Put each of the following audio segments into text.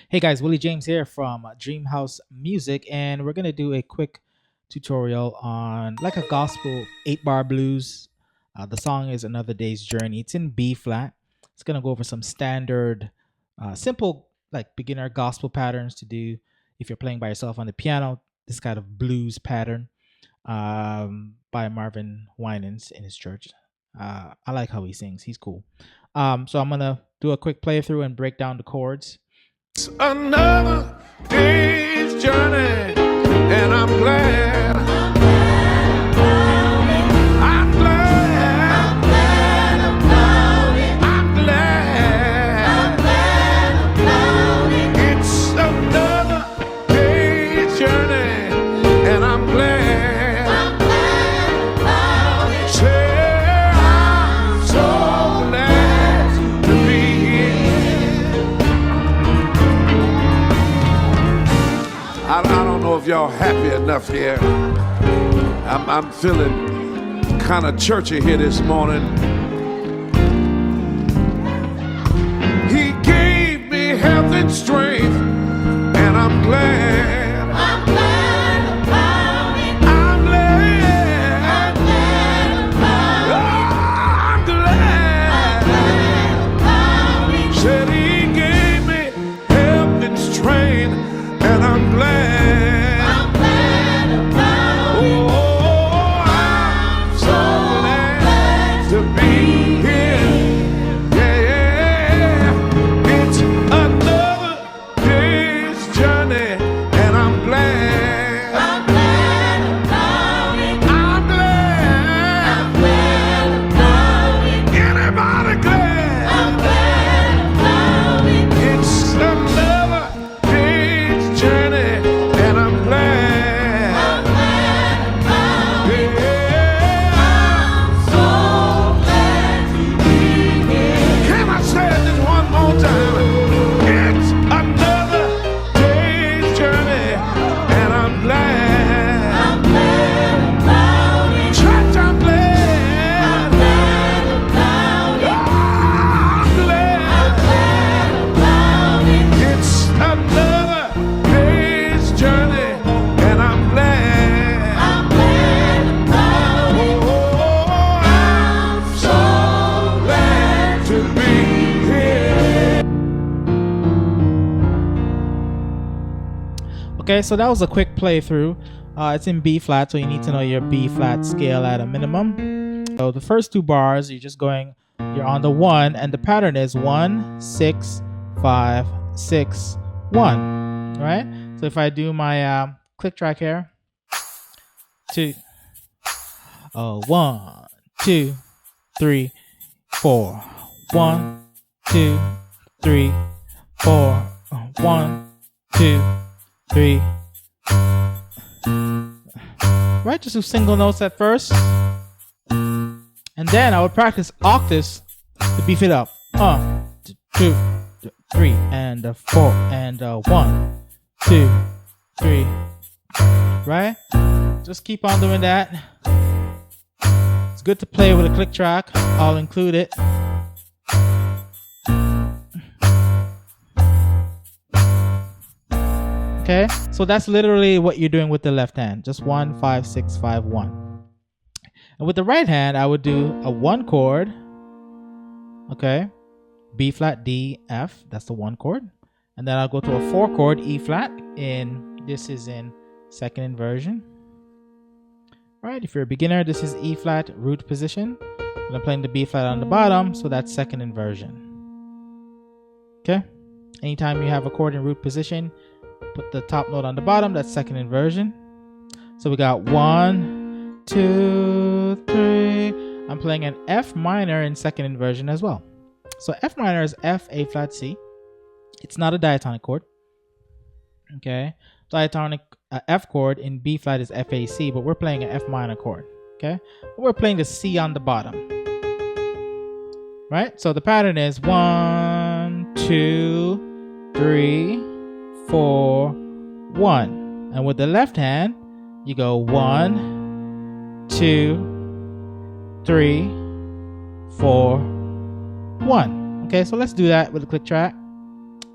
Hey guys, Willie James here from DreamHouse Music, and we're gonna do a quick tutorial on like a gospel 8-bar blues. The song is Another Day's Journey. It's in B flat. It's gonna go over some standard, simple like beginner gospel patterns to do if you're playing by yourself on the piano. This kind of blues pattern by Marvin Winans in his church. I like how he sings. He's cool. So I'm gonna do a quick playthrough and break down the chords. Another day's journey, and I'm glad. I'm glad. I'm glad. It's another day's journey, and I'm glad. Say, I'm so glad to be here. I don't know if y'all happy enough here. I'm feeling kind of churchy here this morning. He gave me health and strength, and I'm glad. I'm glad about it. I'm glad. I'm glad about it. I'm glad about it. Said he gave me health and strength, and I'm glad. I'm glad about it. Oh, I'm so glad to be here. Yeah, it's another day's journey, and I'm glad. I'm glad about it. I'm glad. I'm glad about it. Anybody glad? I'm glad about it. It's another day's journey, and I'm glad. I'm glad about it. Yeah, I'm so glad to be here. Can I say it just one more time? It's another day's journey, and I'm glad. I'm glad about it. Church, I'm glad. I'm glad about it. I'm glad. I'm glad about it. It's another day's journey, and I'm glad. I'm glad about it. Oh, I'm so glad to be here. Okay, so that was a quick playthrough. It's in B flat, so you need to know your B flat scale at a minimum. So the first two bars, you're on the 1, and the pattern is 1, 6, 5, 6, 1. Right? So if I do my click track here, 2, 1, 2, 3, 4, 1, 2, 3, 4, 1, 2, 3. Right, just do single notes at first, and then I would practice octaves to beef it up. 2, 3, and 4, and 1, 2, 3. Right? Just keep on doing that. It's good to play with a click track. I'll include it. Okay, so that's literally what you're doing with the left hand. Just 1, 5, 6, 5, 1. And with the right hand, I would do a 1 chord. Okay, B flat, D, F. That's the 1 chord. And then I'll go to a 4 chord, E flat. This is in second inversion. All right, if you're a beginner, this is E flat root position. And I'm playing the B flat on the bottom, so that's second inversion. Okay, anytime you have a chord in root position, put the top note on the bottom, that's second inversion. So we got 1, 2, 3. I'm playing an F minor in second inversion as well. So F minor is F, A flat, C. It's not a diatonic chord. Okay, diatonic F chord in B flat is F, A, C, but we're playing an F minor chord. Okay, but we're playing the C on the bottom. Right, so the pattern is 1, 2, 3, 4, 1. And with the left hand, you go 1, 2, 3, 4, 1. Okay, so let's do that with a click track.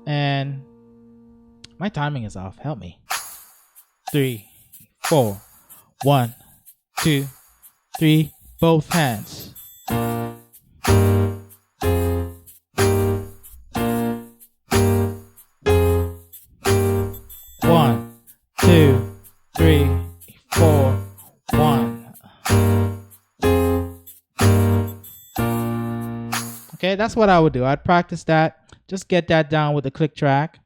And My timing is off. Help me. 3, 4, 1, 2, 3. Both hands. 1, 2, 3, 4, 1. Okay, that's what I would do. I'd practice that. Just get that down with the click track.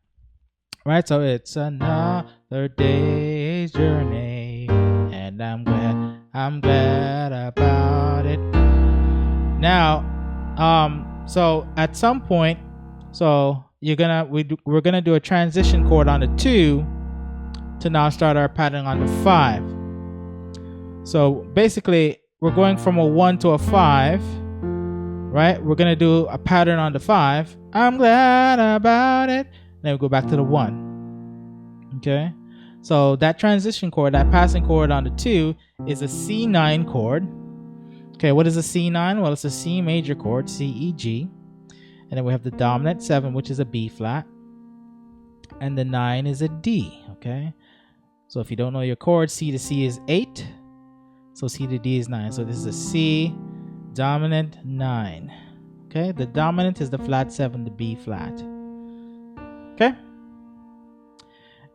Right, so it's another day's journey, and I'm glad about it. Now, so at some point, so we're gonna do a transition chord on the 2 to now start our pattern on the 5. So basically, we're going from a 1 to a 5. Right, we're gonna do a pattern on the 5. I'm glad about it. Then we go back to the 1. Okay, so that transition chord, that passing chord on the 2 is a C9 chord. Okay, what is a C9? Well, it's a C major chord, C, E, G. And then we have the dominant 7, which is a B flat. And the 9 is a D, okay? So if you don't know your chords, C to C is 8. So C to D is 9. So this is a C, dominant 9. Okay, the dominant is the flat 7, the B flat. Okay?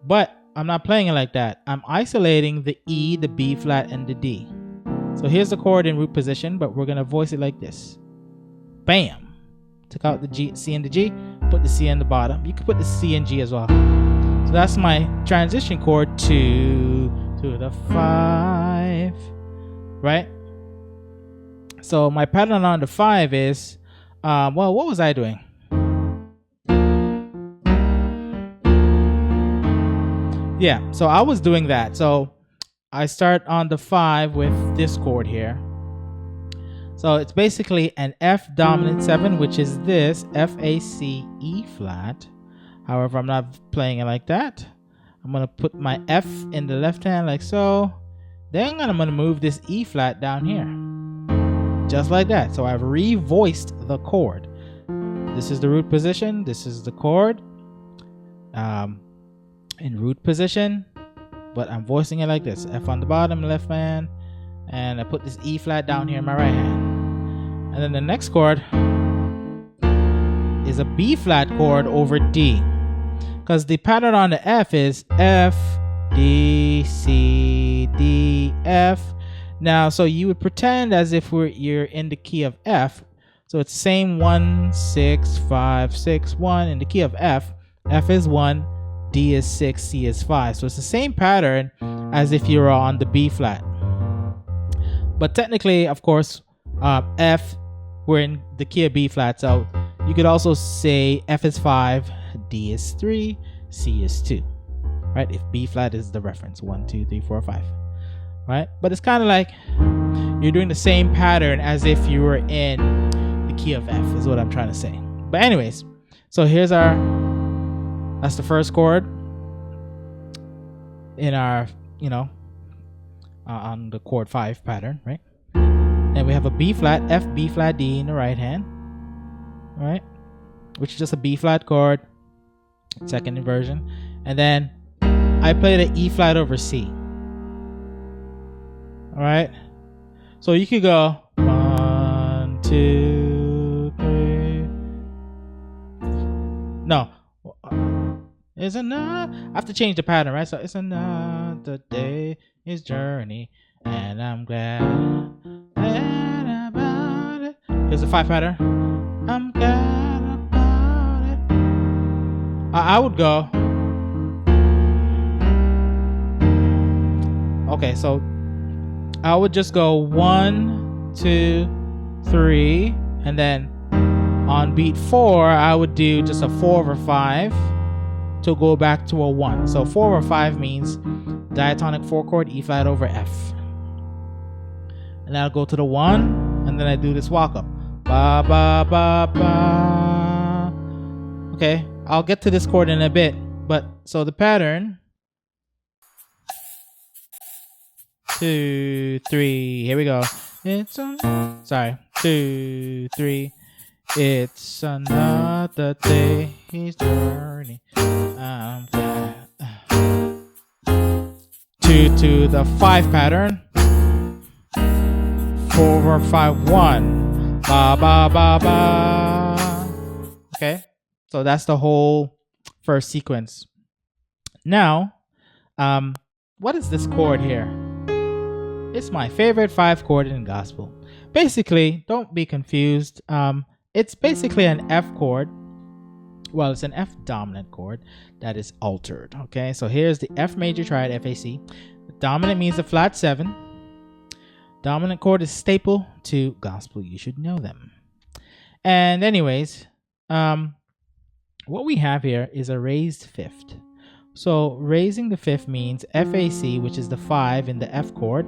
But I'm not playing it like that. I'm isolating the E, the B flat, and the D. So here's the chord in root position, but we're going to voice it like this. Bam! Took out the G, C and the G, put the C in the bottom. You can put the C and G as well. So that's my transition chord to the 5. Right? So my pattern on the 5 is, well, what was I doing? Yeah, so I was doing that. So I start on the 5 with this chord here. So it's basically an F dominant 7, which is this F, A, C, E flat. However, I'm not playing it like that. I'm going to put my F in the left hand like so. Then I'm going to move this E flat down here. Just like that. So I've revoiced the chord. This is the root position. This is the chord. In root position. But I'm voicing it like this. F on the bottom, left hand. And I put this E flat down here in my right hand. And then the next chord is a B flat chord over D. Because the pattern on the F is F, D, C, D, F. Now, so you would pretend as if you're in the key of F. So it's the same 1, 6, 5, 6, 1 in the key of F. F is 1, D is 6, C is 5. So it's the same pattern as if you're on the B flat. But technically, of course, F, we're in the key of B flat. So you could also say F is 5, D is 3, C is 2. Right? If B flat is the reference. 1, 2, 3, 4, 5. Right? But it's kind of like you're doing the same pattern as if you were in the key of F, is what I'm trying to say. But anyways, so here's that's the first chord in our, on the chord 5 pattern, right? And we have a B flat, F, B flat, D in the right hand, right? Which is just a B flat chord, second inversion. And then I play the E flat over C. All right, so you could go 1, 2, 3. No, it's another. I have to change the pattern, right? So it's another day's journey, and I'm glad about it. Here's the 5 pattern. I'm glad about it. I would go. Okay, so I would just go 1, 2, 3, and then on beat 4, I would do just a 4 over 5 to go back to a 1. So 4 over 5 means diatonic 4 chord, E flat over F. And I'll go to the 1, and then I do this walk up. Ba, ba, ba, ba. Okay, I'll get to this chord in a bit. But so the pattern, 2, 3, here we go. Sorry, 2, 3. It's another day's journey. I'm glad. 2 to the 5 pattern. 4 5 1. Ba ba ba ba. Okay, so that's the whole first sequence. Now, what is this chord here? It's my favorite 5 chord in gospel. Basically, don't be confused. It's basically an F chord. Well, it's an F dominant chord that is altered. Okay, so here's the F major triad, FAC. Dominant means the flat 7. Dominant chord is staple to gospel. You should know them. And anyways, what we have here is a raised fifth. So raising the fifth means FAC, which is the 5 in the F chord.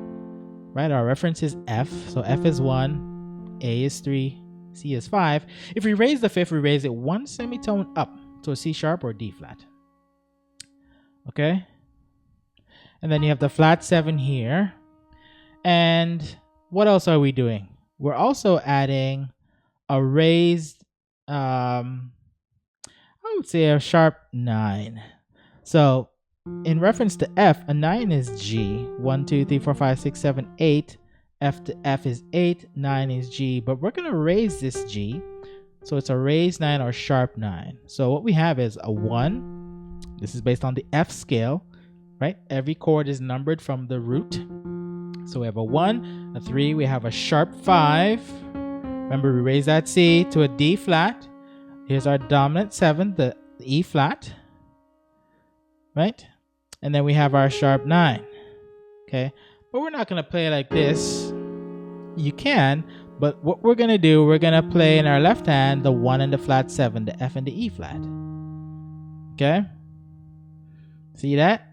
Right, our reference is F. So F is 1, A is 3, C is 5. If we raise the fifth, we raise it 1 semitone up to a C sharp or D flat. Okay? And then you have the flat 7 here. And what else are we doing? We're also adding a raised, I would say a sharp 9. So in reference to F, a 9 is G. 1, 2, 3, 4, 5, 6, 7, 8. F to F is 8. 9 is G. But we're going to raise this G. So it's a raised 9 or sharp 9. So what we have is a 1. This is based on the F scale, right? Every chord is numbered from the root. So we have a 1, a 3. We have a sharp 5. Remember, we raise that C to a D flat. Here's our dominant 7, the E flat. Right? And then we have our sharp 9. Okay? But we're not going to play like this. You can, but what we're going to do, we're going to play in our left hand the 1 and the flat 7, the F and the E flat. Okay? See that?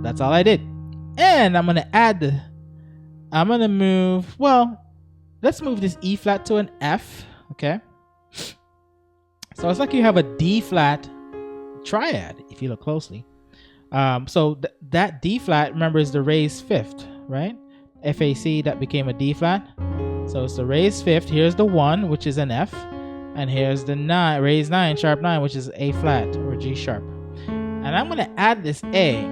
That's all I did. And I'm going to add I'm going to move, well, let's move this E flat to an F. Okay? So it's like you have a D flat triad if you look closely. So that D flat, remember, is the raised fifth, right? FAC, that became a D flat. So it's the raised fifth. Here's the 1, which is an F. And here's the 9, raised 9, sharp 9, which is A flat or G sharp. And I'm going to add this A,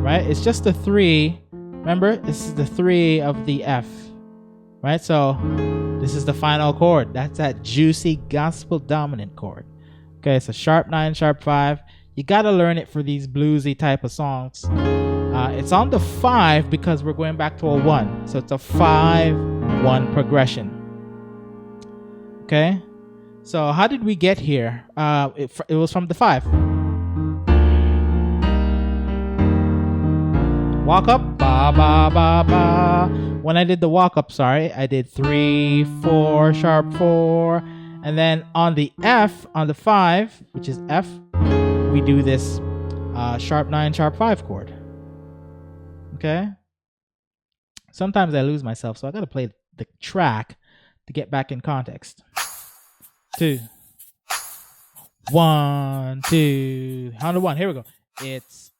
right? It's just the 3. Remember, this is the 3 of the F, right? So this is the final chord. That's that juicy gospel dominant chord. Okay, so sharp 9, sharp 5. You got to learn it for these bluesy type of songs. It's on the 5 because we're going back to a 1. So it's a 5-1 progression. Okay? So how did we get here? It was from the 5. Walk up, ba, ba, ba, ba. When I did the walk up, I did 3, 4, sharp 4. And then on the F, on the 5, which is F, we do this sharp 9, sharp 5 chord. Okay? Sometimes I lose myself, so I got to play the track to get back in context. 2, 1, 2. On the 1, here we go. It's